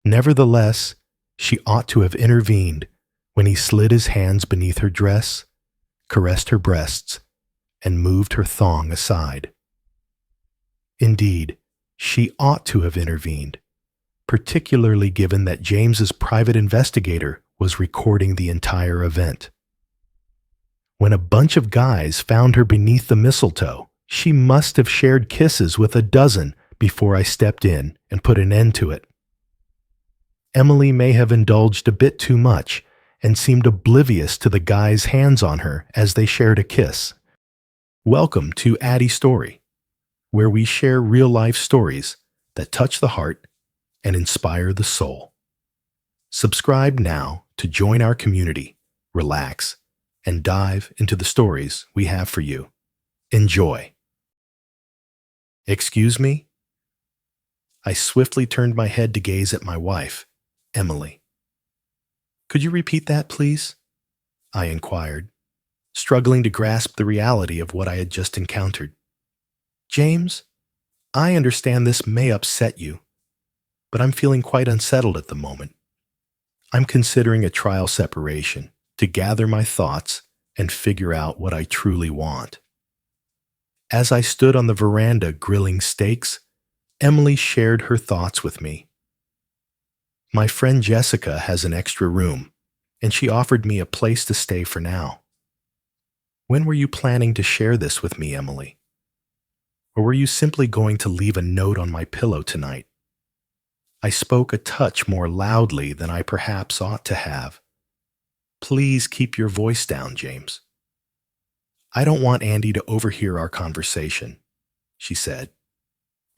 Nevertheless, she ought to have intervened when he slid his hands beneath her dress, caressed her breasts, and moved her thong aside. Indeed, she ought to have intervened, particularly given that James's private investigator was recording the entire event. When a bunch of guys found her beneath the mistletoe, she must have shared kisses with a dozen before I stepped in and put an end to it. Emily may have indulged a bit too much and seemed oblivious to the guys' hands on her as they shared a kiss. Welcome to Addy Story, where we share real-life stories that touch the heart and inspire the soul. Subscribe now to join our community, relax, and dive into the stories we have for you. Enjoy. Excuse me? I swiftly turned my head to gaze at my wife, Emily. Could you repeat that, please? I inquired, struggling to grasp the reality of what I had just encountered. James, I understand this may upset you, but I'm feeling quite unsettled at the moment. I'm considering a trial separation to gather my thoughts and figure out what I truly want. As I stood on the veranda grilling steaks, Emily shared her thoughts with me. My friend Jessica has an extra room, and she offered me a place to stay for now. When were you planning to share this with me, Emily? Or were you simply going to leave a note on my pillow tonight? I spoke a touch more loudly than I perhaps ought to have. Please keep your voice down, James. I don't want Andy to overhear our conversation, she said.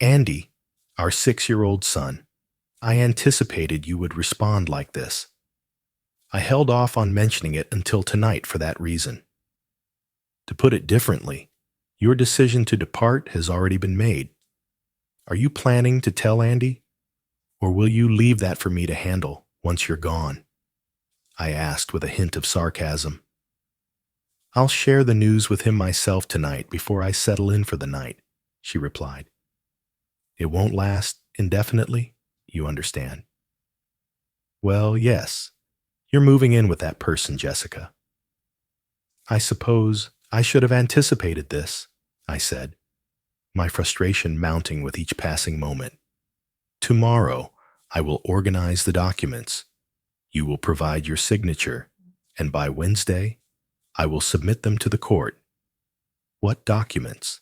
Andy, our 6-year-old son, I anticipated you would respond like this. I held off on mentioning it until tonight for that reason. To put it differently, your decision to depart has already been made. Are you planning to tell Andy? Or will you leave that for me to handle once you're gone? I asked with a hint of sarcasm. I'll share the news with him myself tonight before I settle in for the night, she replied. It won't last indefinitely, you understand. Well, yes, you're moving in with that person, Jessica. I suppose I should have anticipated this, I said, my frustration mounting with each passing moment. Tomorrow, I will organize the documents. You will provide your signature, and by Wednesday, I will submit them to the court. What documents?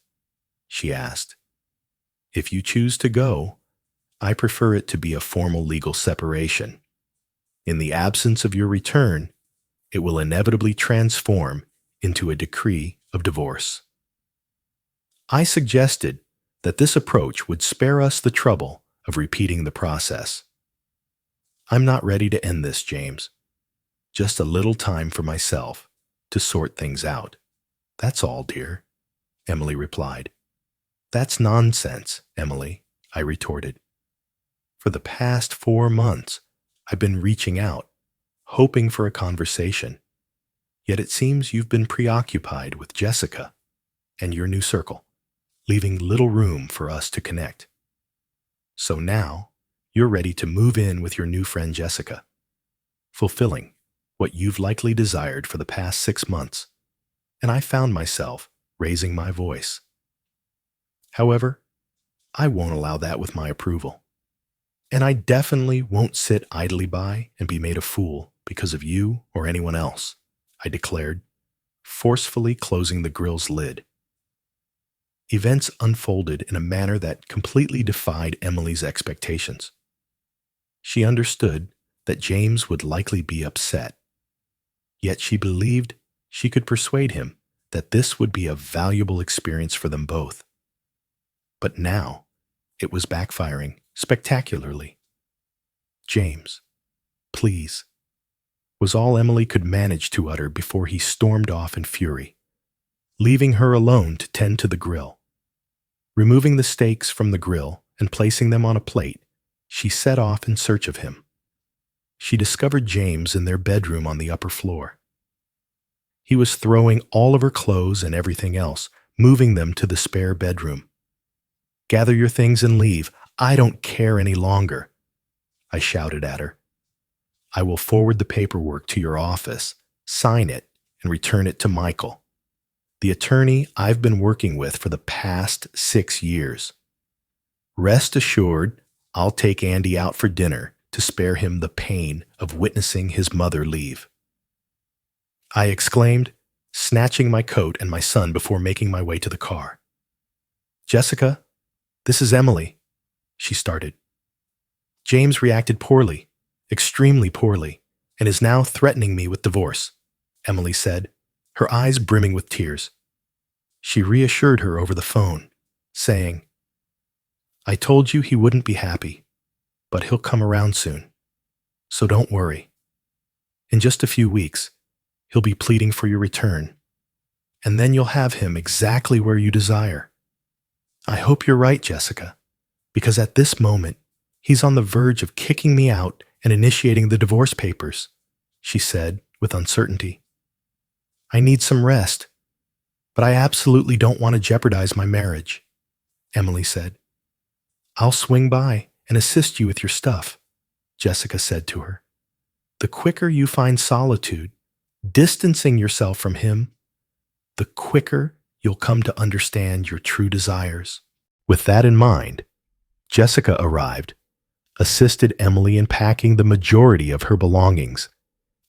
She asked. If you choose to go, I prefer it to be a formal legal separation. In the absence of your return, it will inevitably transform into a decree of divorce. I suggested that this approach would spare us the trouble of repeating the process. I'm not ready to end this, James. Just a little time for myself to sort things out. That's all, dear, Emily replied. That's nonsense, Emily, I retorted. For the past 4 months, I've been reaching out, hoping for a conversation. Yet it seems you've been preoccupied with Jessica and your new circle, leaving little room for us to connect. So now, you're ready to move in with your new friend Jessica, fulfilling what you've likely desired for the past 6 months, and I found myself raising my voice. However, I won't allow that with my approval, and I definitely won't sit idly by and be made a fool because of you or anyone else, I declared, forcefully closing the grill's lid. Events unfolded in a manner that completely defied Emily's expectations. She understood that James would likely be upset, yet she believed she could persuade him that this would be a valuable experience for them both. But now, it was backfiring spectacularly. James, please, was all Emily could manage to utter before he stormed off in fury, leaving her alone to tend to the grill. Removing the steaks from the grill and placing them on a plate, she set off in search of him. She discovered James in their bedroom on the upper floor. He was throwing all of her clothes and everything else, moving them to the spare bedroom. Gather your things and leave. I don't care any longer, I shouted at her. I will forward the paperwork to your office, sign it, and return it to Michael, the attorney I've been working with for the past 6 years. Rest assured, I'll take Andy out for dinner to spare him the pain of witnessing his mother leave. I exclaimed, snatching my coat and my son before making my way to the car. Jessica, this is Emily, she started. James reacted poorly, extremely poorly, and is now threatening me with divorce, Emily said, her eyes brimming with tears. She reassured her over the phone, saying, I told you he wouldn't be happy, but he'll come around soon, so don't worry. In just a few weeks, he'll be pleading for your return, and then you'll have him exactly where you desire. I hope you're right, Jessica, because at this moment, he's on the verge of kicking me out and initiating the divorce papers, she said with uncertainty. I need some rest, but I absolutely don't want to jeopardize my marriage, Emily said. I'll swing by and assist you with your stuff, Jessica said to her. The quicker you find solitude, distancing yourself from him, the quicker you'll come to understand your true desires. With that in mind, Jessica arrived, assisted Emily in packing the majority of her belongings,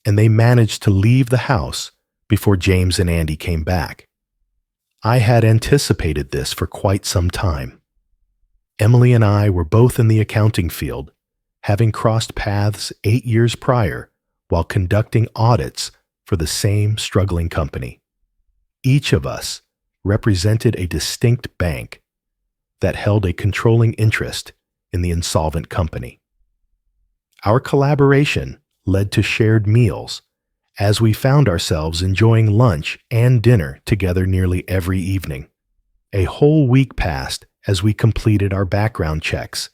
and they managed to leave the house before James and Andy came back. I had anticipated this for quite some time. Emily and I were both in the accounting field, having crossed paths 8 years prior while conducting audits for the same struggling company. Each of us represented a distinct bank that held a controlling interest in the insolvent company. Our collaboration led to shared meals, as we found ourselves enjoying lunch and dinner together nearly every evening. A whole week passed as we completed our background checks,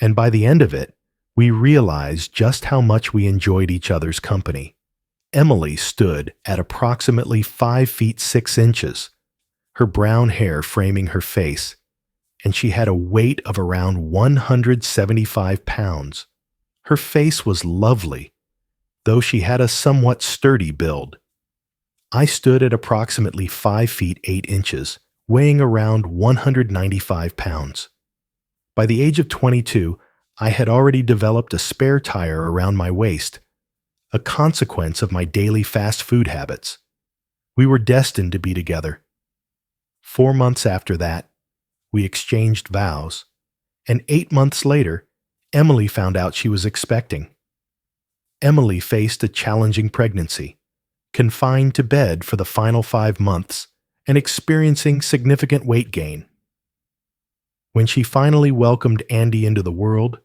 and by the end of it, we realized just how much we enjoyed each other's company. Emily stood at approximately 5 feet 6 inches, her brown hair framing her face, and she had a weight of around 175 pounds. Her face was lovely, though she had a somewhat sturdy build. I stood at approximately 5 feet 8 inches, weighing around 195 pounds. By the age of 22, I had already developed a spare tire around my waist, a consequence of my daily fast food habits. We were destined to be together. 4 months after that, we exchanged vows, and 8 months later, Emily found out she was expecting. Emily faced a challenging pregnancy, confined to bed for the final 5 months, and experiencing significant weight gain. When she finally welcomed Andy into the world,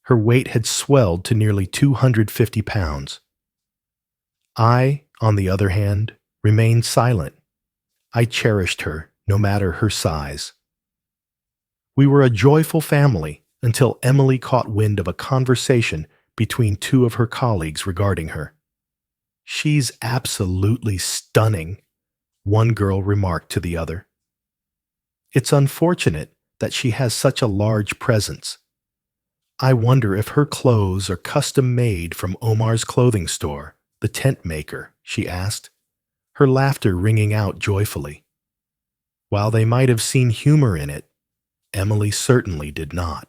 her weight had swelled to nearly 250 pounds. I, on the other hand, remained silent. I cherished her, no matter her size. We were a joyful family until Emily caught wind of a conversation between 2 of her colleagues regarding her. She's absolutely stunning, one girl remarked to the other. It's unfortunate that she has such a large presence. I wonder if her clothes are custom made from Omar's clothing store, the tent maker, she asked, her laughter ringing out joyfully. While they might have seen humor in it, Emily certainly did not.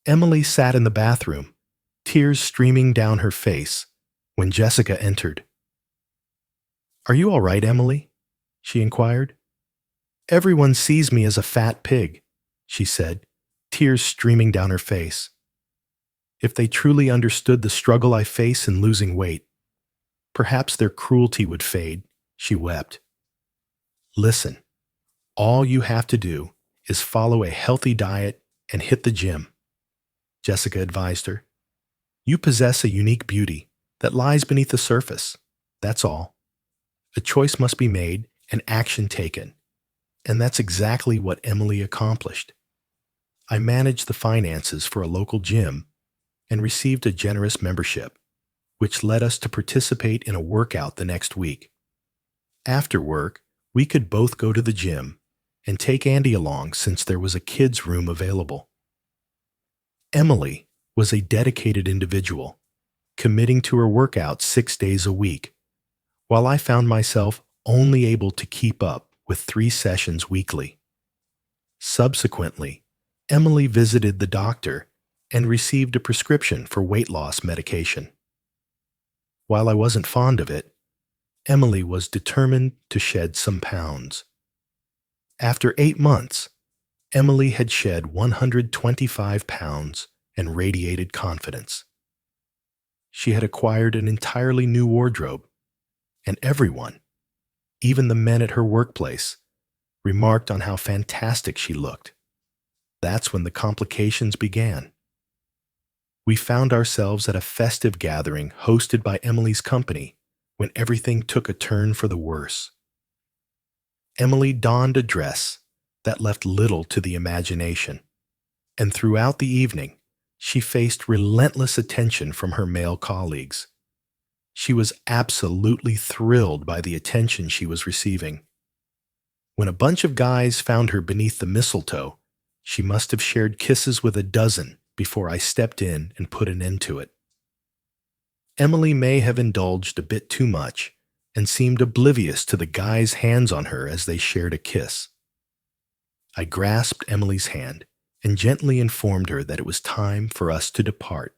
Emily sat in the bathroom, tears streaming down her face, when Jessica entered. Are you all right, Emily? She inquired. Everyone sees me as a fat pig, she said, tears streaming down her face. If they truly understood the struggle I face in losing weight, perhaps their cruelty would fade, she wept. Listen, all you have to do is follow a healthy diet and hit the gym, Jessica advised her. You possess a unique beauty that lies beneath the surface, that's all. A choice must be made and action taken, and that's exactly what Emily accomplished. I managed the finances for a local gym and received a generous membership, which led us to participate in a workout the next week. After work, we could both go to the gym and take Andy along since there was a kids' room available. Emily was a dedicated individual, committing to her workouts 6 days a week, while I found myself only able to keep up with 3 sessions weekly. Subsequently, Emily visited the doctor and received a prescription for weight loss medication. While I wasn't fond of it, Emily was determined to shed some pounds. After 8 months, Emily had shed 125 pounds and radiated confidence. She had acquired an entirely new wardrobe, and everyone, even the men at her workplace, remarked on how fantastic she looked. That's when the complications began. We found ourselves at a festive gathering hosted by Emily's company when everything took a turn for the worse. Emily donned a dress that left little to the imagination, and throughout the evening, she faced relentless attention from her male colleagues. She was absolutely thrilled by the attention she was receiving. When a bunch of guys found her beneath the mistletoe, she must have shared kisses with a dozen before I stepped in and put an end to it. Emily may have indulged a bit too much and seemed oblivious to the guys' hands on her as they shared a kiss. I grasped Emily's hand and gently informed her that it was time for us to depart.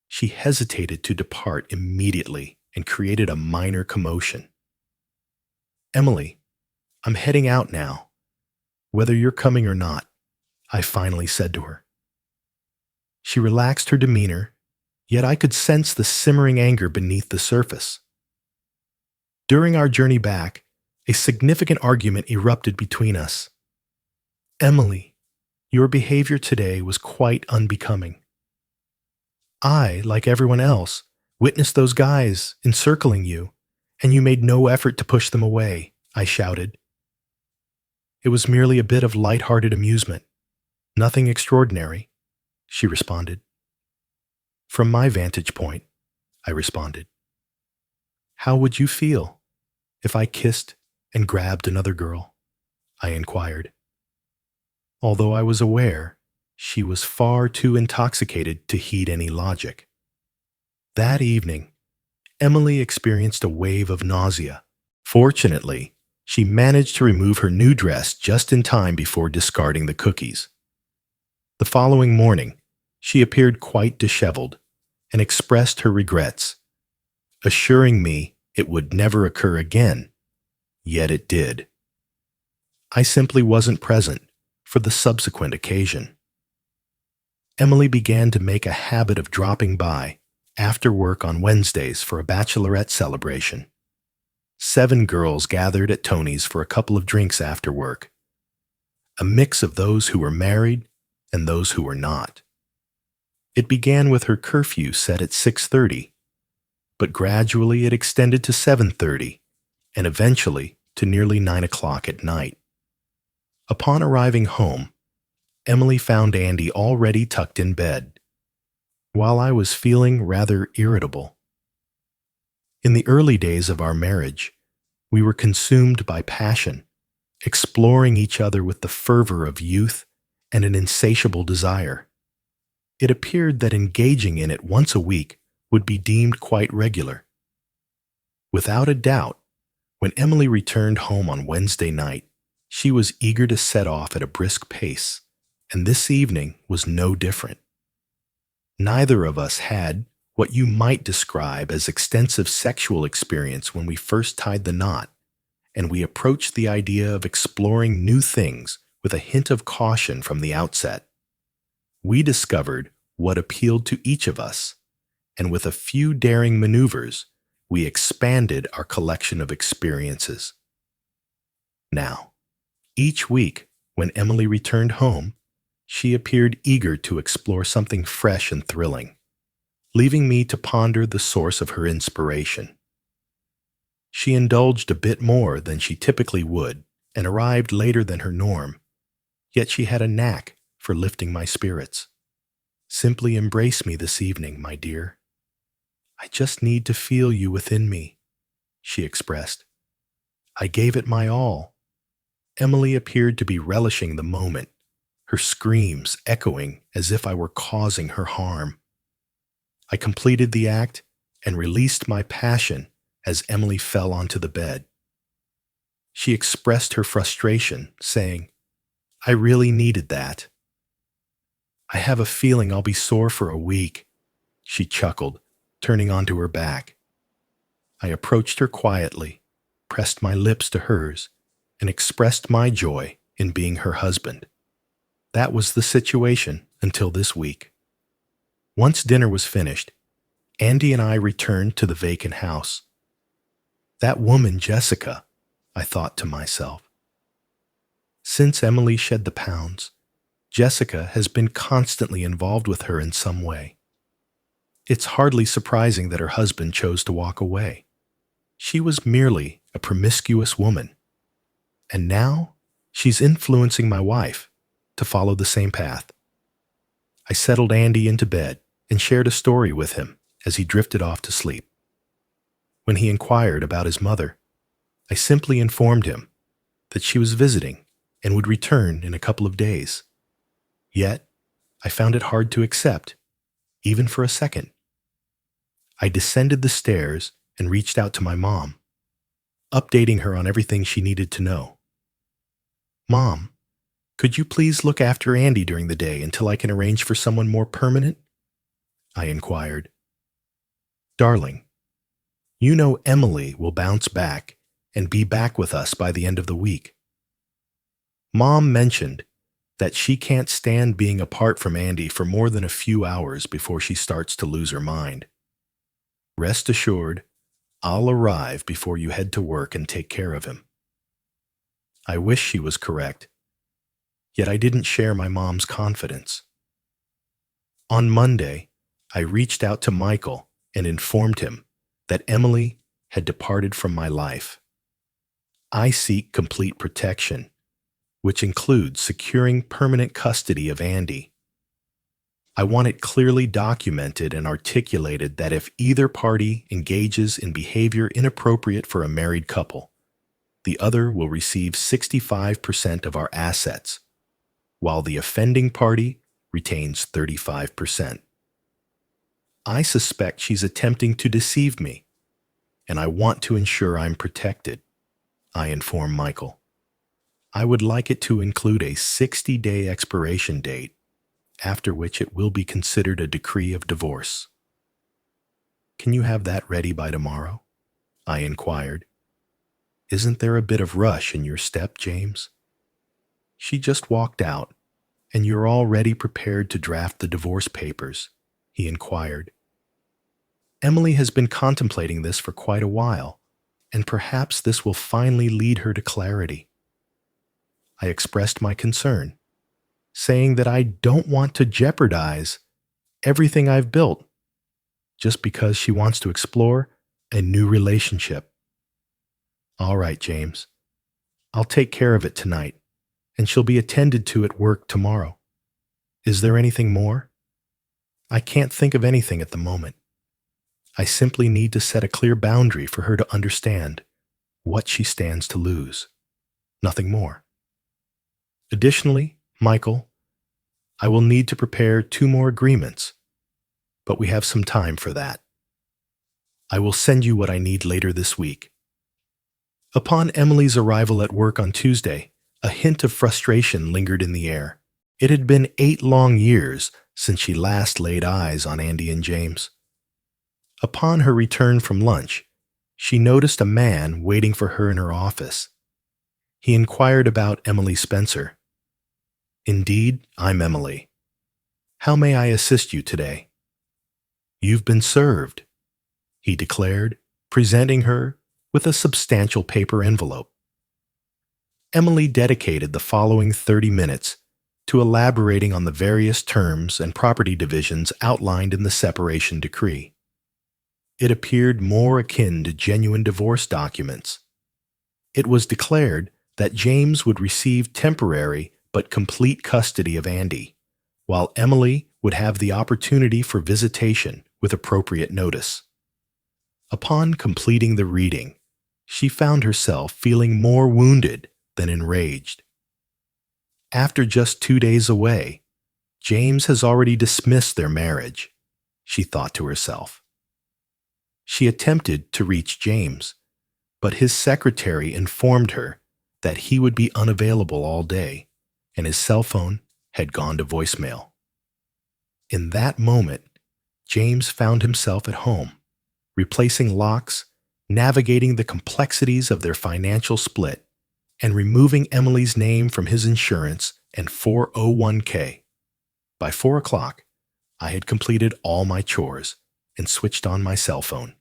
She hesitated to depart immediately and created a minor commotion. "Emily, I'm heading out now, whether you're coming or not," I finally said to her. She relaxed her demeanor, yet I could sense the simmering anger beneath the surface. During our journey back, a significant argument erupted between us. "Emily, your behavior today was quite unbecoming. I, like everyone else, witnessed those guys encircling you, and you made no effort to push them away," I shouted. "It was merely a bit of light-hearted amusement. Nothing extraordinary," she responded. "From my vantage point," I responded. "How would you feel if I kissed and grabbed another girl?" I inquired. Although I was aware she was far too intoxicated to heed any logic. That evening, Emily experienced a wave of nausea. Fortunately, she managed to remove her new dress just in time before discarding the cookies. The following morning, she appeared quite disheveled and expressed her regrets, assuring me it would never occur again, yet it did. I simply wasn't present for the subsequent occasion. Emily began to make a habit of dropping by after work on Wednesdays for a bachelorette celebration. 7 girls gathered at Tony's for a couple of drinks after work, a mix of those who were married and those who were not. It began with her curfew set at 6:30, but gradually it extended to 7:30 and eventually to nearly 9 o'clock at night. Upon arriving home, Emily found Andy already tucked in bed, while I was feeling rather irritable. In the early days of our marriage, we were consumed by passion, exploring each other with the fervor of youth and an insatiable desire. It appeared that engaging in it once a week would be deemed quite regular. Without a doubt, when Emily returned home on Wednesday night, she was eager to set off at a brisk pace, and this evening was no different. Neither of us had what you might describe as extensive sexual experience when we first tied the knot, and we approached the idea of exploring new things with a hint of caution from the outset. We discovered what appealed to each of us, and with a few daring maneuvers, we expanded our collection of experiences. Now, each week, when Emily returned home, she appeared eager to explore something fresh and thrilling, leaving me to ponder the source of her inspiration. She indulged a bit more than she typically would and arrived later than her norm, yet she had a knack for lifting my spirits. "Simply embrace me this evening, my dear. I just need to feel you within me," she expressed. I gave it my all. Emily appeared to be relishing the moment, her screams echoing as if I were causing her harm. I completed the act and released my passion as Emily fell onto the bed. She expressed her frustration, saying, "I really needed that. I have a feeling I'll be sore for a week," she chuckled, turning onto her back. I approached her quietly, pressed my lips to hers, and expressed my joy in being her husband. That was the situation until this week. Once dinner was finished, Andy and I returned to the vacant house. That woman, Jessica, I thought to myself. Since Emily shed the pounds, Jessica has been constantly involved with her in some way. It's hardly surprising that her husband chose to walk away. She was merely a promiscuous woman. And now she's influencing my wife to follow the same path. I settled Andy into bed and shared a story with him as he drifted off to sleep. When he inquired about his mother, I simply informed him that she was visiting and would return in a couple of days. Yet, I found it hard to accept, even for a second. I descended the stairs and reached out to my mom, updating her on everything she needed to know. "Mom, could you please look after Andy during the day until I can arrange for someone more permanent?" I inquired. "Darling, you know Emily will bounce back and be back with us by the end of the week." Mom mentioned that she can't stand being apart from Andy for more than a few hours before she starts to lose her mind. "Rest assured, I'll arrive before you head to work and take care of him." I wish she was correct, yet I didn't share my mom's confidence. On Monday, I reached out to Michael and informed him that Emily had departed from my life. I seek complete protection, which includes securing permanent custody of Andy. I want it clearly documented and articulated that if either party engages in behavior inappropriate for a married couple, the other will receive 65% of our assets, while the offending party retains 35%. I suspect she's attempting to deceive me, and I want to ensure I'm protected, I informed Michael. I would like it to include a 60-day expiration date, after which it will be considered a decree of divorce. "Can you have that ready by tomorrow?" I inquired. "Isn't there a bit of rush in your step, James?" "She just walked out, and you're already prepared to draft the divorce papers?" he inquired. "Emily has been contemplating this for quite a while, and perhaps this will finally lead her to clarity." I expressed my concern, saying that I don't want to jeopardize everything I've built just because she wants to explore a new relationship. "All right, James. I'll take care of it tonight, and she'll be attended to at work tomorrow. Is there anything more?" "I can't think of anything at the moment. I simply need to set a clear boundary for her to understand what she stands to lose. Nothing more. Additionally, Michael, I will need to prepare 2 more agreements, but we have some time for that. I will send you what I need later this week." Upon Emily's arrival at work on Tuesday, a hint of frustration lingered in the air. It had been 8 long years since she last laid eyes on Andy and James. Upon her return from lunch, she noticed a man waiting for her in her office. He inquired about Emily Spencer. "Indeed, I'm Emily. How may I assist you today?" "You've been served," he declared, presenting her with a substantial paper envelope. Emily dedicated the following 30 minutes to elaborating on the various terms and property divisions outlined in the separation decree. It appeared more akin to genuine divorce documents. It was declared that James would receive temporary but complete custody of Andy, while Emily would have the opportunity for visitation with appropriate notice. Upon completing the reading, she found herself feeling more wounded than enraged. After just 2 days away, James has already dismissed their marriage, she thought to herself. She attempted to reach James, but his secretary informed her that he would be unavailable all day, and his cell phone had gone to voicemail. In that moment, James found himself at home, replacing locks, navigating the complexities of their financial split, and removing Emily's name from his insurance and 401k. By 4 o'clock, I had completed all my chores and switched on my cell phone.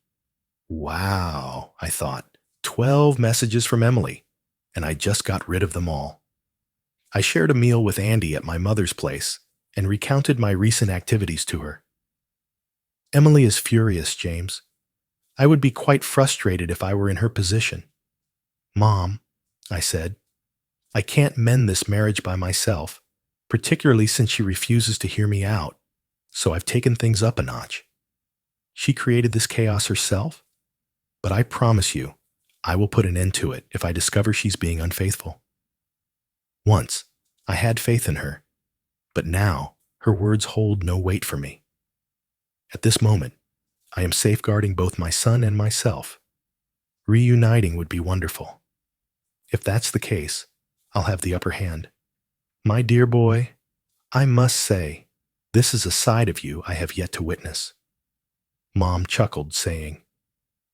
Wow, I thought, 12 messages from Emily, and I just got rid of them all. I shared a meal with Andy at my mother's place and recounted my recent activities to her. Emily is furious, James. I would be quite frustrated if I were in her position. Mom, I said, I can't mend this marriage by myself, particularly since she refuses to hear me out, so I've taken things up a notch. She created this chaos herself, but I promise you, I will put an end to it if I discover she's being unfaithful. Once, I had faith in her, but now her words hold no weight for me. At this moment, I am safeguarding both my son and myself. Reuniting would be wonderful. If that's the case, I'll have the upper hand. My dear boy, I must say, this is a side of you I have yet to witness. Mom chuckled, saying,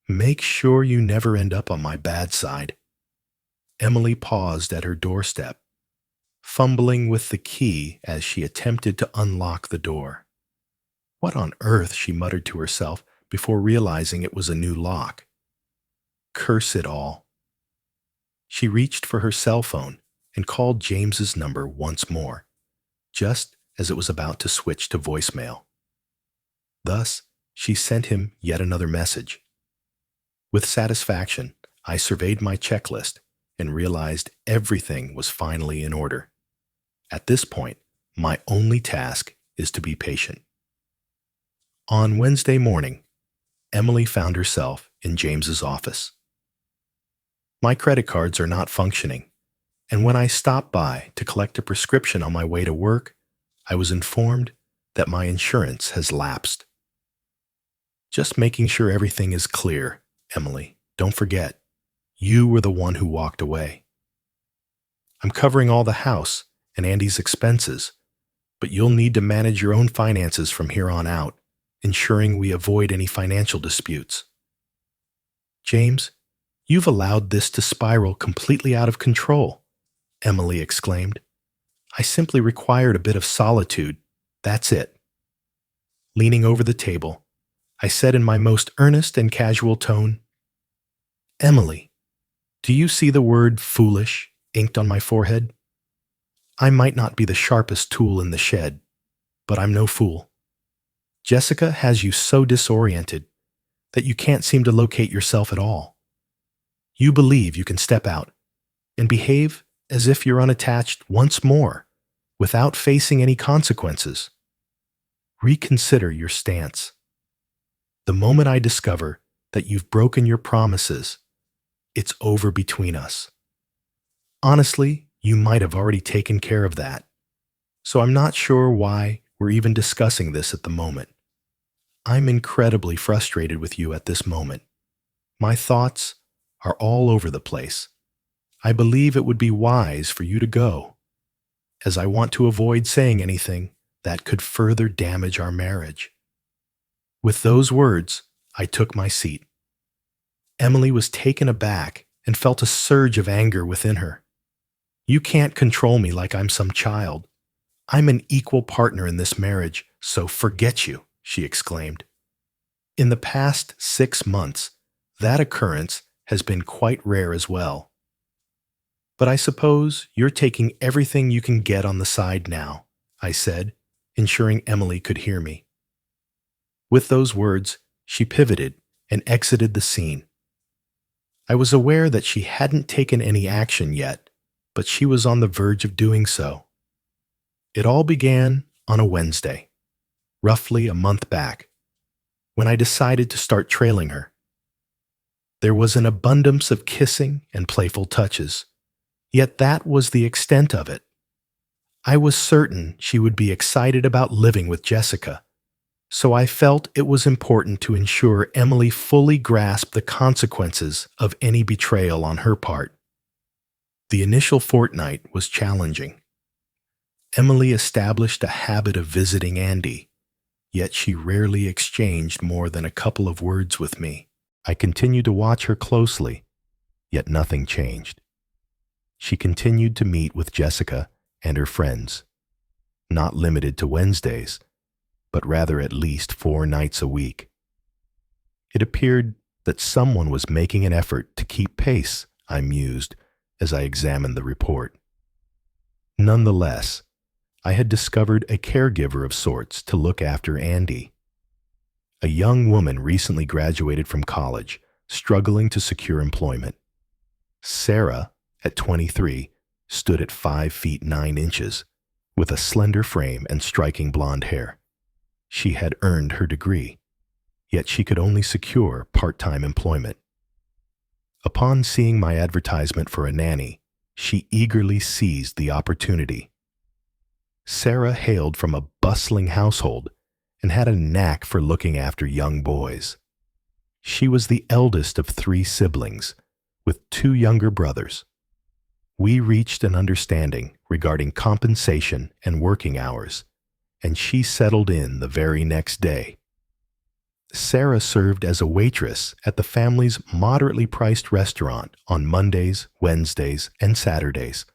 Make sure you never end up on my bad side. Emily paused at her doorstep, fumbling with the key as she attempted to unlock the door. What on earth, she muttered to herself before realizing it was a new lock. Curse it all. She reached for her cell phone and called James's number once more, just as it was about to switch to voicemail. Thus, she sent him yet another message. With satisfaction, I surveyed my checklist and realized everything was finally in order. At this point, my only task is to be patient. On Wednesday morning, Emily found herself in James's office. My credit cards are not functioning, and when I stopped by to collect a prescription on my way to work, I was informed that my insurance has lapsed. Just making sure everything is clear, Emily. Don't forget, you were the one who walked away. I'm covering all the house and Andy's expenses, but you'll need to manage your own finances from here on out, ensuring we avoid any financial disputes. James, you've allowed this to spiral completely out of control, Emily exclaimed. I simply required a bit of solitude. That's it. Leaning over the table, I said in my most earnest and casual tone, Emily, do you see the word foolish inked on my forehead? I might not be the sharpest tool in the shed, but I'm no fool. Jessica has you so disoriented that you can't seem to locate yourself at all. You believe you can step out and behave as if you're unattached once more without facing any consequences. Reconsider your stance. The moment I discover that you've broken your promises, it's over between us. Honestly, you might have already taken care of that, so I'm not sure why we're even discussing this at the moment. I'm incredibly frustrated with you at this moment. My thoughts are all over the place. I believe it would be wise for you to go, as I want to avoid saying anything that could further damage our marriage. With those words, I took my seat. Emily was taken aback and felt a surge of anger within her. You can't control me like I'm some child. I'm an equal partner in this marriage, so forget you, she exclaimed. In the past 6 months, that occurrence has been quite rare as well. But I suppose you're taking everything you can get on the side now, I said, ensuring Emily could hear me. With those words, she pivoted and exited the scene. I was aware that she hadn't taken any action yet, but she was on the verge of doing so. It all began on a Wednesday, roughly a month back, when I decided to start trailing her. There was an abundance of kissing and playful touches, yet that was the extent of it. I was certain she would be excited about living with Jessica, so I felt it was important to ensure Emily fully grasped the consequences of any betrayal on her part. The initial fortnight was challenging. Emily established a habit of visiting Andy, yet she rarely exchanged more than a couple of words with me. I continued to watch her closely, yet nothing changed. She continued to meet with Jessica and her friends, not limited to Wednesdays, but rather at least 4 nights a week. It appeared that someone was making an effort to keep pace, I mused as I examined the report. Nonetheless, I had discovered a caregiver of sorts to look after Andy. A young woman recently graduated from college, struggling to secure employment. Sarah, at 23, stood at 5 feet 9 inches, with a slender frame and striking blonde hair. She had earned her degree, yet she could only secure part-time employment. Upon seeing my advertisement for a nanny, she eagerly seized the opportunity. Sarah hailed from a bustling household and had a knack for looking after young boys. She was the eldest of 3 siblings, with 2 younger brothers. We reached an understanding regarding compensation and working hours, and she settled in the very next day. Sarah served as a waitress at the family's moderately priced restaurant on Mondays, Wednesdays, and Saturdays.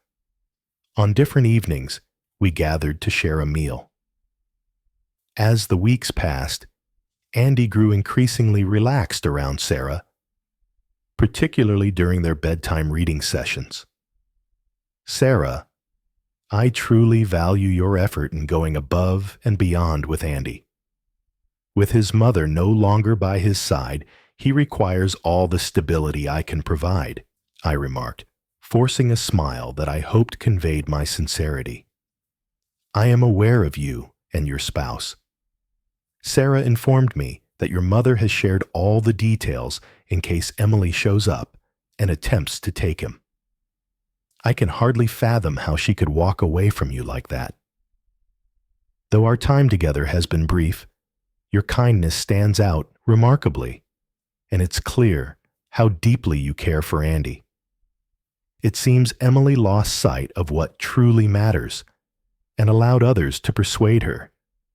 On different evenings, we gathered to share a meal. As the weeks passed, Andy grew increasingly relaxed around Sarah, particularly during their bedtime reading sessions. Sarah, I truly value your effort in going above and beyond with Andy. With his mother no longer by his side, he requires all the stability I can provide, I remarked, forcing a smile that I hoped conveyed my sincerity. I am aware of you and your spouse. Sarah informed me that your mother has shared all the details in case Emily shows up and attempts to take him. I can hardly fathom how she could walk away from you like that. Though our time together has been brief, your kindness stands out remarkably, and it's clear how deeply you care for Andy. It seems Emily lost sight of what truly matters and allowed others to persuade her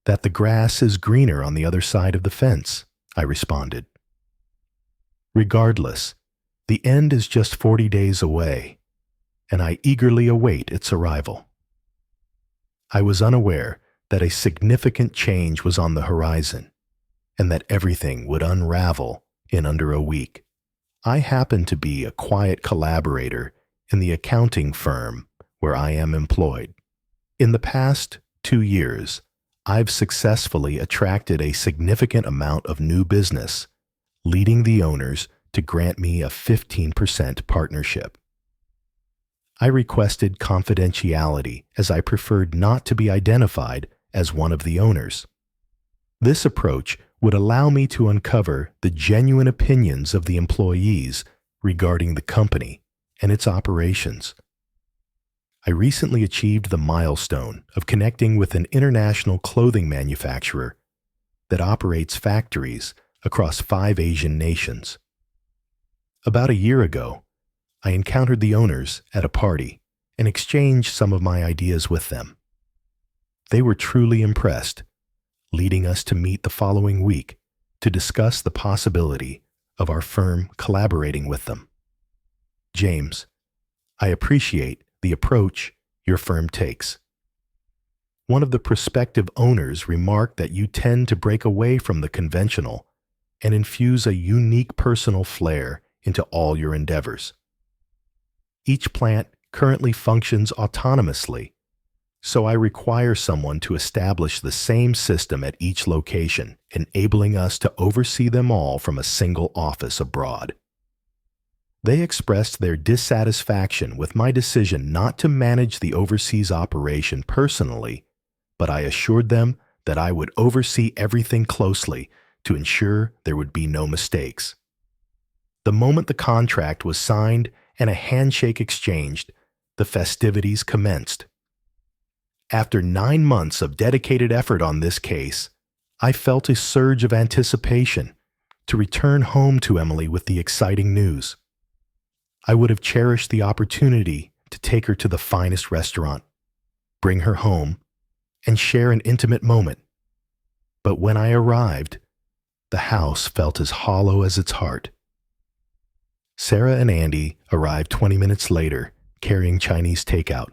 that the grass is greener on the other side of the fence, I responded. Regardless, the end is just 40 days away, and I eagerly await its arrival. I was unaware that a significant change was on the horizon, and that everything would unravel in under a week. I happen to be a quiet collaborator in the accounting firm where I am employed. In the past 2 years, I've successfully attracted a significant amount of new business, leading the owners to grant me a 15% partnership. I requested confidentiality as I preferred not to be identified as one of the owners. This approach would allow me to uncover the genuine opinions of the employees regarding the company and its operations. I recently achieved the milestone of connecting with an international clothing manufacturer that operates factories across 5 Asian nations. About a year ago, I encountered the owners at a party and exchanged some of my ideas with them. They were truly impressed, leading us to meet the following week to discuss the possibility of our firm collaborating with them. James, I appreciate the approach your firm takes. One of the prospective owners remarked that you tend to break away from the conventional and infuse a unique personal flair into all your endeavors. Each plant currently functions autonomously, so I require someone to establish the same system at each location, enabling us to oversee them all from a single office abroad. They expressed their dissatisfaction with my decision not to manage the overseas operation personally, but I assured them that I would oversee everything closely to ensure there would be no mistakes. The moment the contract was signed and a handshake exchanged, the festivities commenced. After 9 months of dedicated effort on this case, I felt a surge of anticipation to return home to Emily with the exciting news. I would have cherished the opportunity to take her to the finest restaurant, bring her home, and share an intimate moment. But when I arrived, the house felt as hollow as its heart. Sarah and Andy arrived 20 minutes later, carrying Chinese takeout.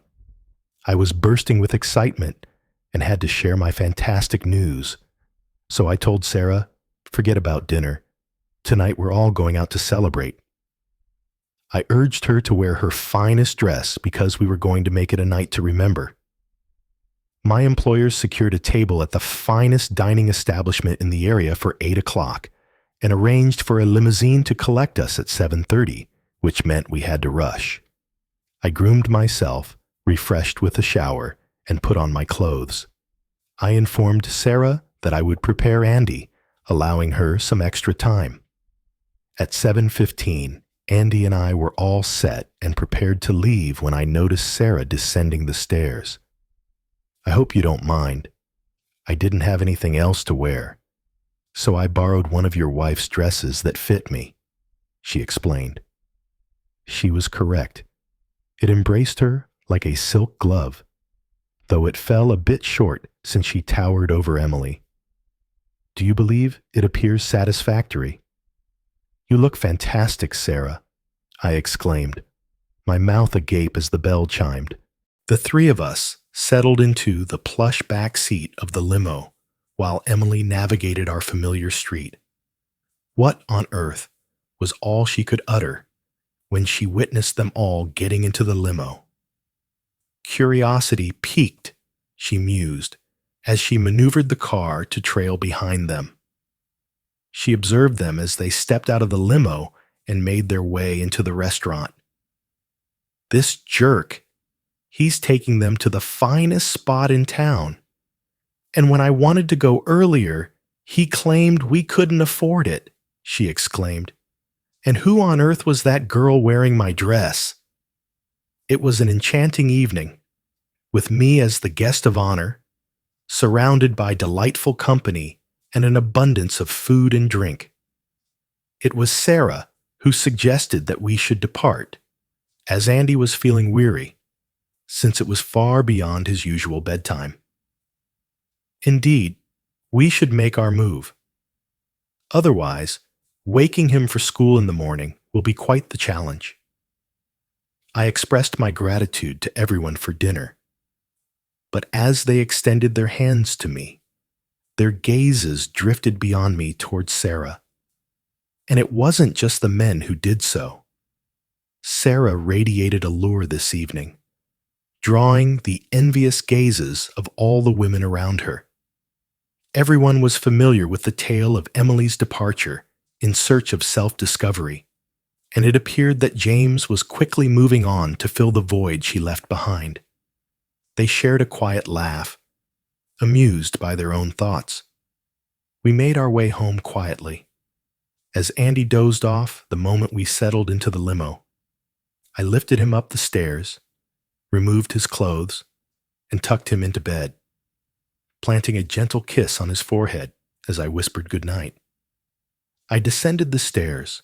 I was bursting with excitement and had to share my fantastic news. So I told Sarah, forget about dinner. Tonight we're all going out to celebrate. I urged her to wear her finest dress because we were going to make it a night to remember. My employers secured a table at the finest dining establishment in the area for 8 o'clock and arranged for a limousine to collect us at 7:30, which meant we had to rush. I groomed myself, refreshed with a shower, and put on my clothes. I informed Sarah that I would prepare Andy, allowing her some extra time. At 7:15, Andy and I were all set and prepared to leave when I noticed Sarah descending the stairs. I hope you don't mind. I didn't have anything else to wear, so I borrowed one of your wife's dresses that fit me, she explained. She was correct. It embraced her like a silk glove, though it fell a bit short since she towered over Emily. Do you believe it appears satisfactory? You look fantastic, Sarah, I exclaimed, my mouth agape as the bell chimed. The three of us settled into the plush back seat of the limo while Emily navigated our familiar street. What on earth was all she could utter when she witnessed them all getting into the limo? Curiosity piqued, she mused, as she maneuvered the car to trail behind them. She observed them as they stepped out of the limo and made their way into the restaurant. This jerk, he's taking them to the finest spot in town. And when I wanted to go earlier, he claimed we couldn't afford it, she exclaimed. And who on earth was that girl wearing my dress? It was an enchanting evening, with me as the guest of honor, surrounded by delightful company and an abundance of food and drink. It was Sarah who suggested that we should depart, as Andy was feeling weary, since it was far beyond his usual bedtime. Indeed, we should make our move. Otherwise, waking him for school in the morning will be quite the challenge. I expressed my gratitude to everyone for dinner, but as they extended their hands to me, their gazes drifted beyond me towards Sarah. And it wasn't just the men who did so. Sarah radiated allure this evening, drawing the envious gazes of all the women around her. Everyone was familiar with the tale of Emily's departure in search of self-discovery, and it appeared that James was quickly moving on to fill the void she left behind. They shared a quiet laugh, amused by their own thoughts. We made our way home quietly. As Andy dozed off the moment we settled into the limo, I lifted him up the stairs, removed his clothes, and tucked him into bed, planting a gentle kiss on his forehead as I whispered goodnight. I descended the stairs,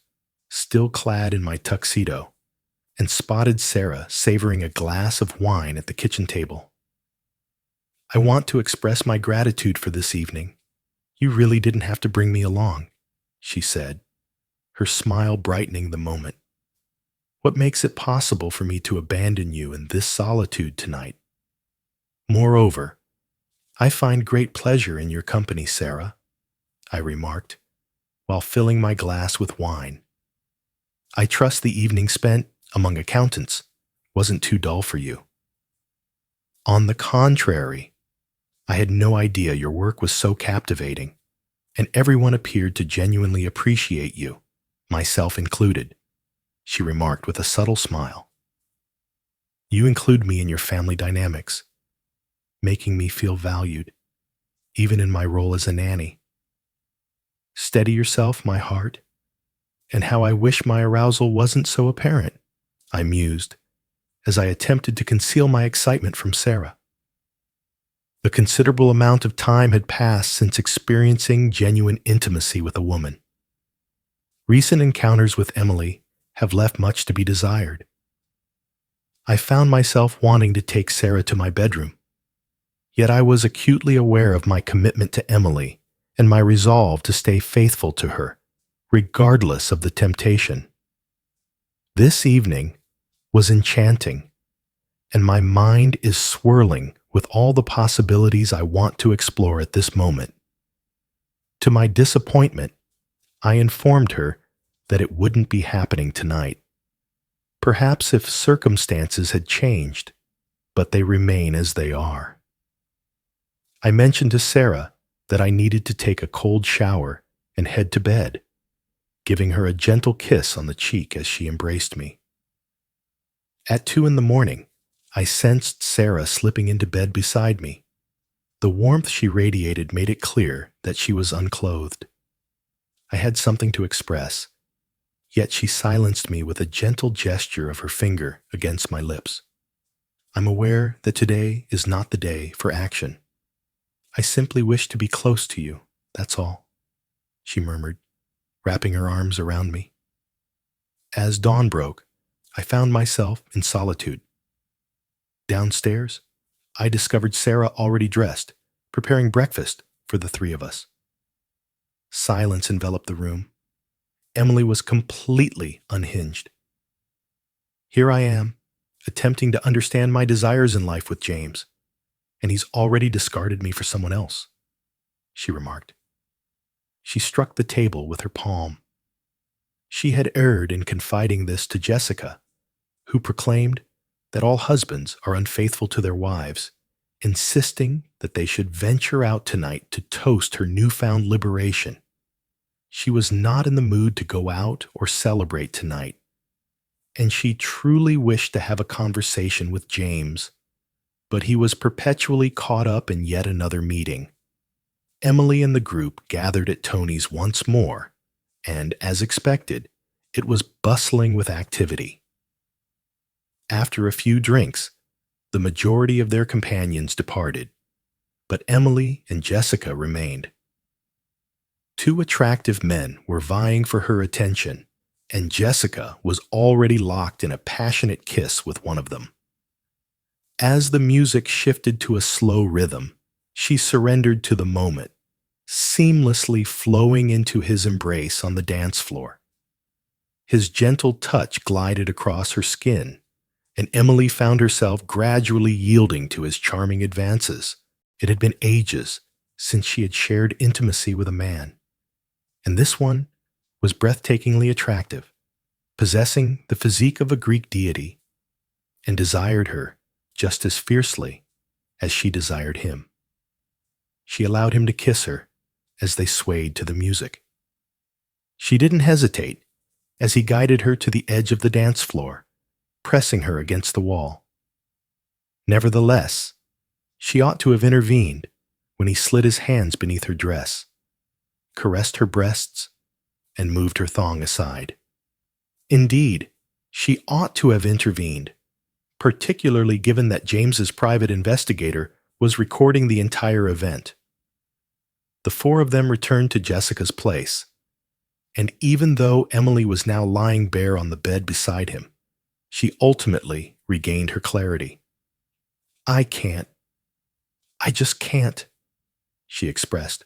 still clad in my tuxedo, and spotted Sarah savoring a glass of wine at the kitchen table. I want to express my gratitude for this evening. You really didn't have to bring me along, she said, her smile brightening the moment. What makes it possible for me to abandon you in this solitude tonight? Moreover, I find great pleasure in your company, Sarah, I remarked, while filling my glass with wine. I trust the evening spent among accountants wasn't too dull for you. On the contrary, I had no idea your work was so captivating, and everyone appeared to genuinely appreciate you, myself included, she remarked with a subtle smile. You include me in your family dynamics, making me feel valued, even in my role as a nanny. Steady yourself, my heart, and how I wish my arousal wasn't so apparent, I mused, as I attempted to conceal my excitement from Sarah. A considerable amount of time had passed since experiencing genuine intimacy with a woman. Recent encounters with Emily have left much to be desired. I found myself wanting to take Sarah to my bedroom, yet I was acutely aware of my commitment to Emily and my resolve to stay faithful to her, regardless of the temptation. This evening was enchanting, and my mind is swirling with all the possibilities I want to explore at this moment. To my disappointment, I informed her that it wouldn't be happening tonight. Perhaps if circumstances had changed, but they remain as they are. I mentioned to Sarah that I needed to take a cold shower and head to bed, giving her a gentle kiss on the cheek as she embraced me. At 2 a.m, I sensed Sarah slipping into bed beside me. The warmth she radiated made it clear that she was unclothed. I had something to express, yet she silenced me with a gentle gesture of her finger against my lips. I'm aware that today is not the day for action. I simply wish to be close to you, that's all, she murmured, wrapping her arms around me. As dawn broke, I found myself in solitude. Downstairs, I discovered Sarah already dressed, preparing breakfast for the three of us. Silence enveloped the room. Emily was completely unhinged. Here I am, attempting to understand my desires in life with James, and he's already discarded me for someone else, she remarked. She struck the table with her palm. She had erred in confiding this to Jessica, who proclaimed that all husbands are unfaithful to their wives, insisting that they should venture out tonight to toast her newfound liberation. She was not in the mood to go out or celebrate tonight, and she truly wished to have a conversation with James, but he was perpetually caught up in yet another meeting. Emily and the group gathered at Tony's once more, and, as expected, it was bustling with activity. After a few drinks, the majority of their companions departed, but Emily and Jessica remained. 2 attractive men were vying for her attention, and Jessica was already locked in a passionate kiss with one of them. As the music shifted to a slow rhythm, she surrendered to the moment, seamlessly flowing into his embrace on the dance floor. His gentle touch glided across her skin, and Emily found herself gradually yielding to his charming advances. It had been ages since she had shared intimacy with a man, and this one was breathtakingly attractive, possessing the physique of a Greek deity, and desired her just as fiercely as she desired him. She allowed him to kiss her as they swayed to the music. She didn't hesitate as he guided her to the edge of the dance floor, pressing her against the wall. Nevertheless, she ought to have intervened when he slid his hands beneath her dress, caressed her breasts, and moved her thong aside. Indeed, she ought to have intervened, particularly given that James's private investigator was recording the entire event. The 4 of them returned to Jessica's place, and even though Emily was now lying bare on the bed beside him, she ultimately regained her clarity. I just can't, she expressed.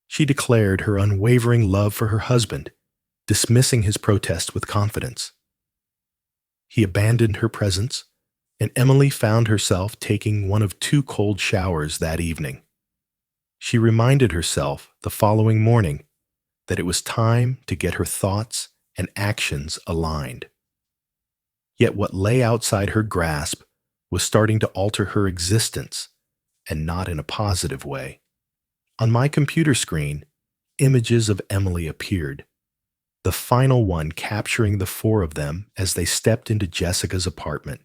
She declared her unwavering love for her husband, dismissing his protest with confidence. He abandoned her presence, and Emily found herself taking one of 2 cold showers that evening. She reminded herself the following morning that it was time to get her thoughts and actions aligned. Yet what lay outside her grasp was starting to alter her existence, and not in a positive way. On my computer screen, images of Emily appeared, the final one capturing the 4 of them as they stepped into Jessica's apartment.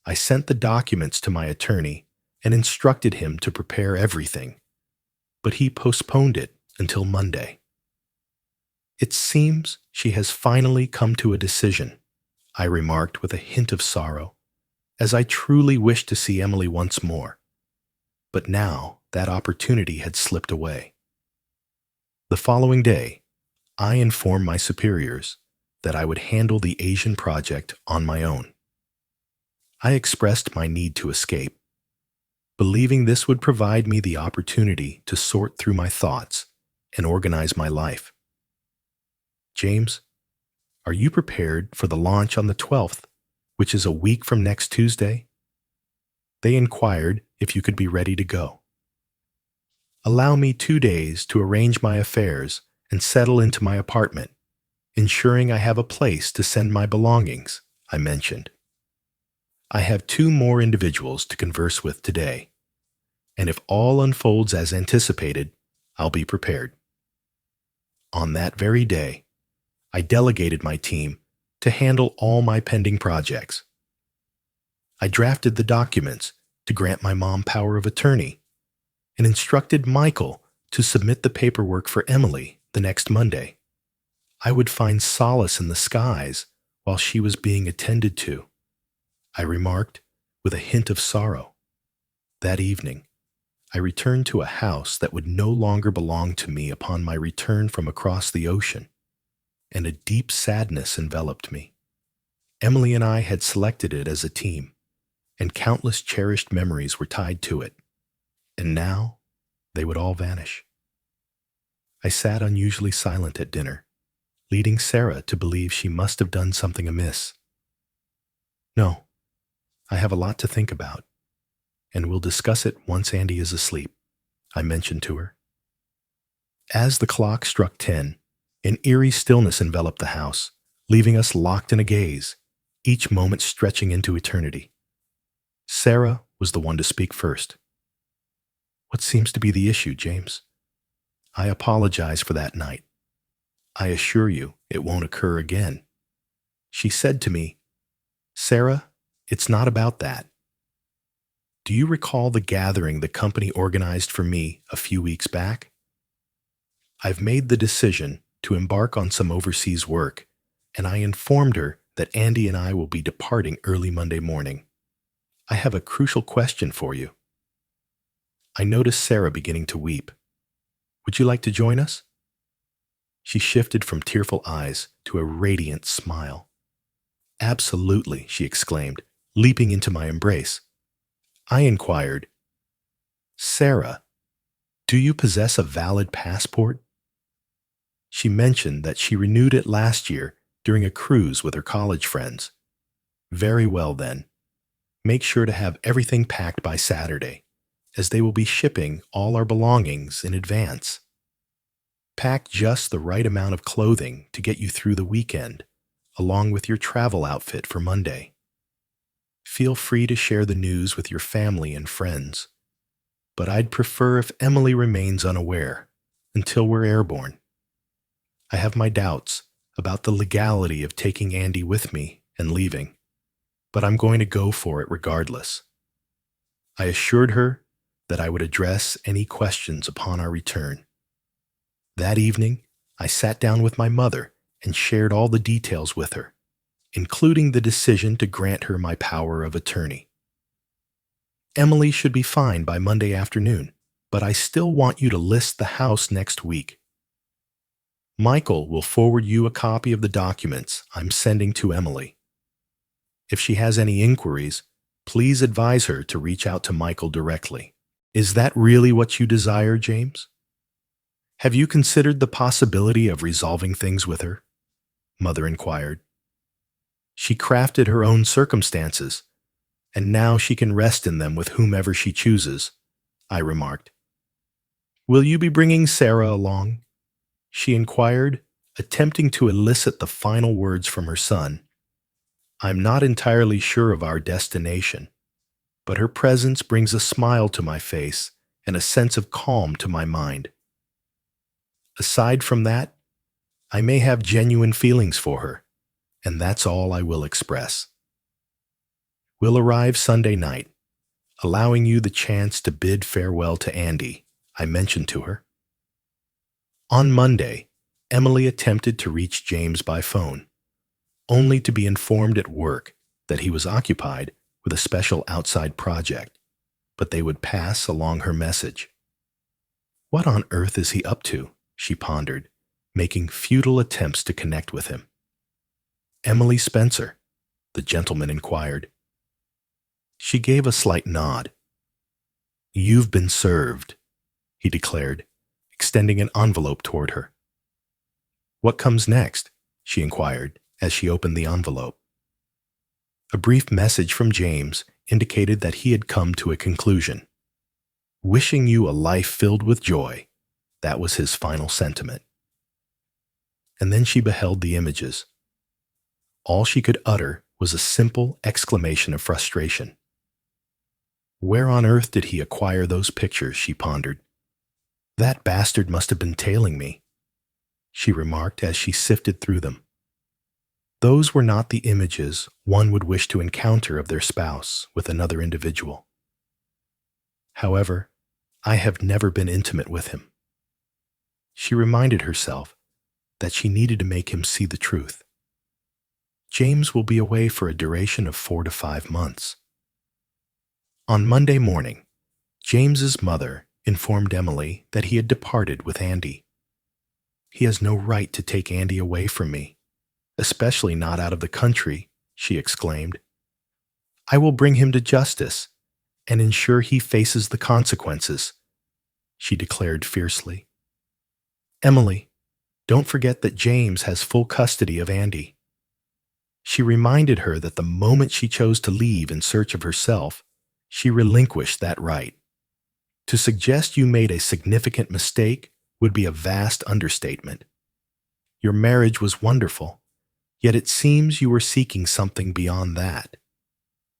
I sent the documents to my attorney and instructed him to prepare everything, but he postponed it until Monday. It seems she has finally come to a decision, I remarked with a hint of sorrow, as I truly wished to see Emily once more. but now that opportunity had slipped away. The following day, I informed my superiors that I would handle the Asian project on my own. I expressed my need to escape, believing this would provide me the opportunity to sort through my thoughts and organize my life. James, are you prepared for the launch on the 12th, which is a week from next Tuesday? They inquired if you could be ready to go. Allow me 2 days to arrange my affairs and settle into my apartment, ensuring I have a place to send my belongings, I mentioned. I have 2 more individuals to converse with today, and if all unfolds as anticipated, I'll be prepared. On that very day, I delegated my team to handle all my pending projects. I drafted the documents to grant my mom power of attorney and instructed Michael to submit the paperwork for Emily the next Monday. I would find solace in the skies while she was being attended to, I remarked with a hint of sorrow. That evening, I returned to a house that would no longer belong to me upon my return from across the ocean, and a deep sadness enveloped me. Emily and I had selected it as a team, and countless cherished memories were tied to it, and now they would all vanish. I sat unusually silent at dinner, leading Sarah to believe she must have done something amiss. No, I have a lot to think about, and we'll discuss it once Andy is asleep, I mentioned to her. As the clock struck 10, an eerie stillness enveloped the house, leaving us locked in a gaze, each moment stretching into eternity. Sarah was the one to speak first. What seems to be the issue, James? I apologize for that night. I assure you it won't occur again. She said to me, Sarah, it's not about that. Do you recall the gathering the company organized for me a few weeks back? I've made the decision to embark on some overseas work, and I informed her that Andy and I will be departing early Monday morning. I have a crucial question for you. I noticed Sarah beginning to weep. Would you like to join us? She shifted from tearful eyes to a radiant smile. Absolutely, she exclaimed, leaping into my embrace. I inquired, Sarah, do you possess a valid passport? She mentioned that she renewed it last year during a cruise with her college friends. Very well then. Make sure to have everything packed by Saturday, as they will be shipping all our belongings in advance. Pack just the right amount of clothing to get you through the weekend, along with your travel outfit for Monday. Feel free to share the news with your family and friends, but I'd prefer if Emily remains unaware until we're airborne. I have my doubts about the legality of taking Andy with me and leaving, but I'm going to go for it regardless. I assured her that I would address any questions upon our return. That evening, I sat down with my mother and shared all the details with her, including the decision to grant her my power of attorney. Emily should be fine by Monday afternoon, but I still want you to list the house next week. Michael will forward you a copy of the documents I'm sending to Emily. If she has any inquiries, please advise her to reach out to Michael directly. Is that really what you desire, James? Have you considered the possibility of resolving things with her? Mother inquired. She crafted her own circumstances, and now she can rest in them with whomever she chooses, I remarked. Will you be bringing Sarah along? She inquired, attempting to elicit the final words from her son. I'm not entirely sure of our destination, but her presence brings a smile to my face and a sense of calm to my mind. Aside from that, I may have genuine feelings for her, and that's all I will express. We'll arrive Sunday night, allowing you the chance to bid farewell to Andy, I mentioned to her. On Monday, Emily attempted to reach James by phone, only to be informed at work that he was occupied with a special outside project. but they would pass along her message. What on earth is he up to? She pondered, making futile attempts to connect with him. Emily Spencer, the gentleman inquired. She gave a slight nod. You've been served, he declared, extending an envelope toward her. What comes next? She inquired as she opened the envelope. A brief message from James indicated that he had come to a conclusion. Wishing you a life filled with joy, that was his final sentiment. And then she beheld the images. All she could utter was a simple exclamation of frustration. Where on earth did he acquire those pictures, she pondered. That bastard must have been tailing me, she remarked as she sifted through them. Those were not the images one would wish to encounter of their spouse with another individual. However, I have never been intimate with him. She reminded herself that she needed to make him see the truth. James will be away for a duration of 4 to 5 months. On Monday morning, James's mother informed Emily that he had departed with Andy. He has no right to take Andy away from me, especially not out of the country, she exclaimed. I will bring him to justice and ensure he faces the consequences, she declared fiercely. Emily, don't forget that James has full custody of Andy. She reminded her that the moment she chose to leave in search of herself, she relinquished that right. To suggest you made a significant mistake would be a vast understatement. Your marriage was wonderful, yet it seems you were seeking something beyond that.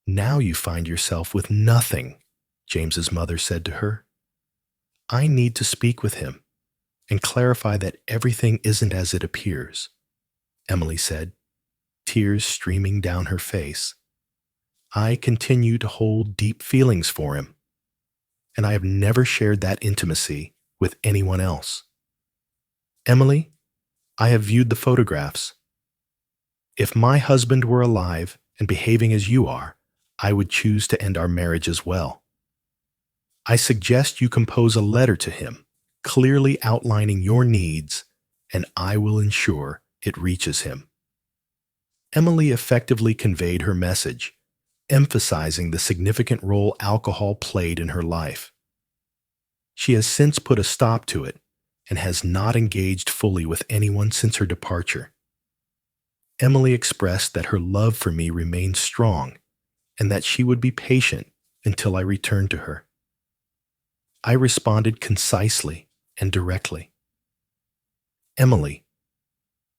Now you find yourself with nothing, James's mother said to her. I need to speak with him and clarify that everything isn't as it appears, Emily said, tears streaming down her face. I continue to hold deep feelings for him, and I have never shared that intimacy with anyone else. Emily, I have viewed the photographs. If my husband were alive and behaving as you are, I would choose to end our marriage as well. I suggest you compose a letter to him, clearly outlining your needs, and I will ensure it reaches him. Emily effectively conveyed her message, emphasizing the significant role alcohol played in her life. She has since put a stop to it and has not engaged fully with anyone since her departure. Emily expressed that her love for me remained strong and that she would be patient until I returned to her. I responded concisely and directly. Emily,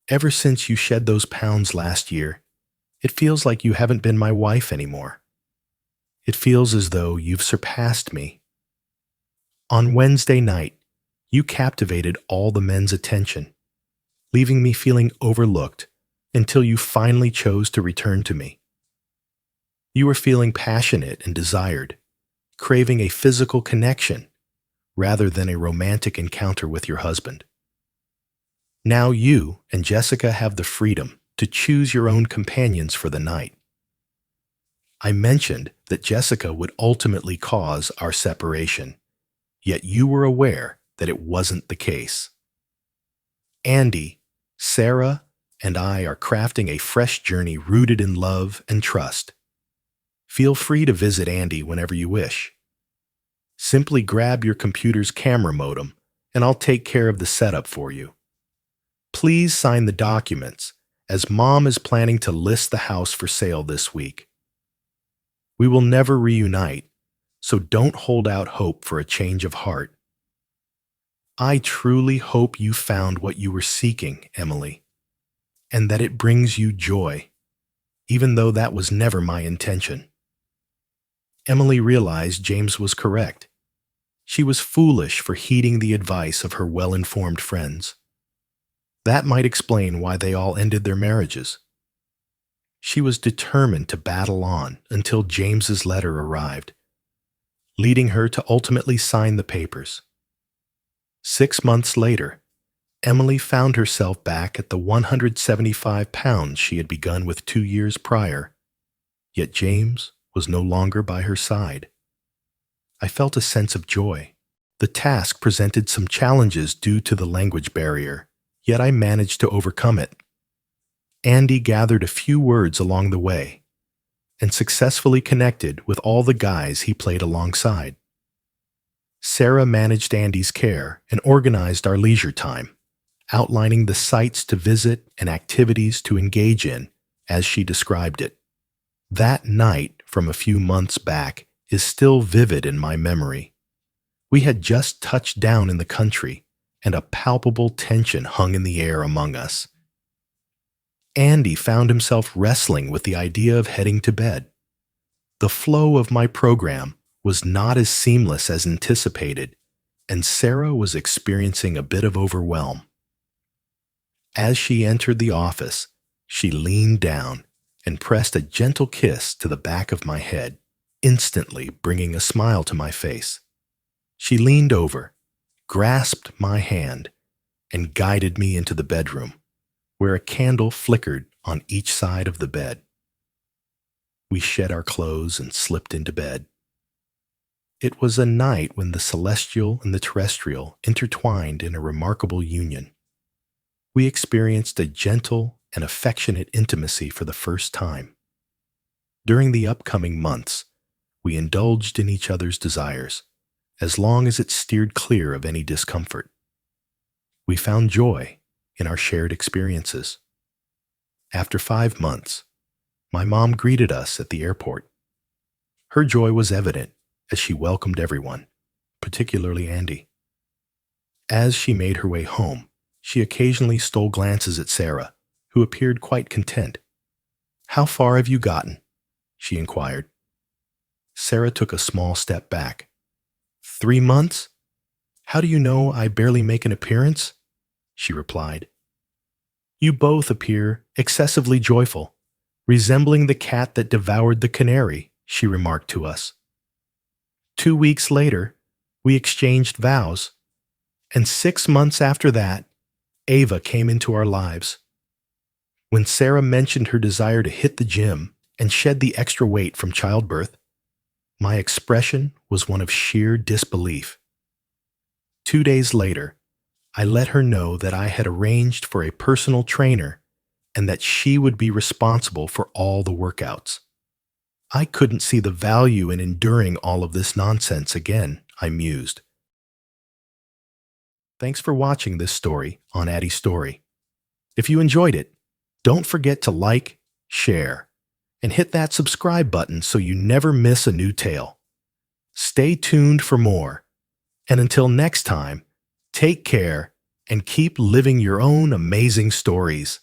ever since you shed those pounds last year, it feels like you haven't been my wife anymore. It feels as though you've surpassed me. On Wednesday night, you captivated all the men's attention, leaving me feeling overlooked until you finally chose to return to me. You were feeling passionate and desired, craving a physical connection rather than a romantic encounter with your husband. Now you and Jessica have the freedom to choose your own companions for the night. I mentioned that Jessica would ultimately cause our separation, yet you were aware that it wasn't the case. Andy, Sarah, and I are crafting a fresh journey rooted in love and trust. Feel free to visit Andy whenever you wish. Simply grab your computer's camera modem, and I'll take care of the setup for you. Please sign the documents, as Mom is planning to list the house for sale this week. We will never reunite, so don't hold out hope for a change of heart. I truly hope you found what you were seeking, Emily, and that it brings you joy, even though that was never my intention. Emily realized James was correct. She was foolish for heeding the advice of her well-informed friends. That might explain why they all ended their marriages. She was determined to battle on until James's letter arrived, leading her to ultimately sign the papers. 6 months later, Emily found herself back at the 175 pounds she had begun with 2 years prior, yet James was no longer by her side. I felt a sense of joy. The task presented some challenges due to the language barrier, yet I managed to overcome it. Andy gathered a few words along the way and successfully connected with all the guys he played alongside. Sarah managed Andy's care and organized our leisure time, outlining the sites to visit and activities to engage in, as she described it. That night from a few months back is still vivid in my memory. We had just touched down in the country, and a palpable tension hung in the air among us. Andy found himself wrestling with the idea of heading to bed. The flow of my program was not as seamless as anticipated, and Sarah was experiencing a bit of overwhelm. As she entered the office, she leaned down and pressed a gentle kiss to the back of my head, instantly bringing a smile to my face. She leaned over, grasped my hand, and guided me into the bedroom, where a candle flickered on each side of the bed. We shed our clothes and slipped into bed. It was a night when the celestial and the terrestrial intertwined in a remarkable union. We experienced a gentle and affectionate intimacy for the first time. During the upcoming months, we indulged in each other's desires, as long as it steered clear of any discomfort. We found joy in our shared experiences. After 5 months, my mom greeted us at the airport. Her joy was evident as she welcomed everyone, particularly Andy. As she made her way home, she occasionally stole glances at Sarah, who appeared quite content. "How far have you gotten?" she inquired. Sarah took a small step back. 3 months? How do you know I barely make an appearance?" she replied. "You both appear excessively joyful, resembling the cat that devoured the canary," she remarked to us. 2 weeks later, we exchanged vows, and 6 months after that, Ava came into our lives. When Sarah mentioned her desire to hit the gym and shed the extra weight from childbirth, my expression was one of sheer disbelief. 2 days later, I let her know that I had arranged for a personal trainer and that she would be responsible for all the workouts. I couldn't see the value in enduring all of this nonsense again, I mused. Thanks for watching this story on Addy's Story. If you enjoyed it, don't forget to like, share, and hit that subscribe button so you never miss a new tale. Stay tuned for more, and until next time, take care and keep living your own amazing stories.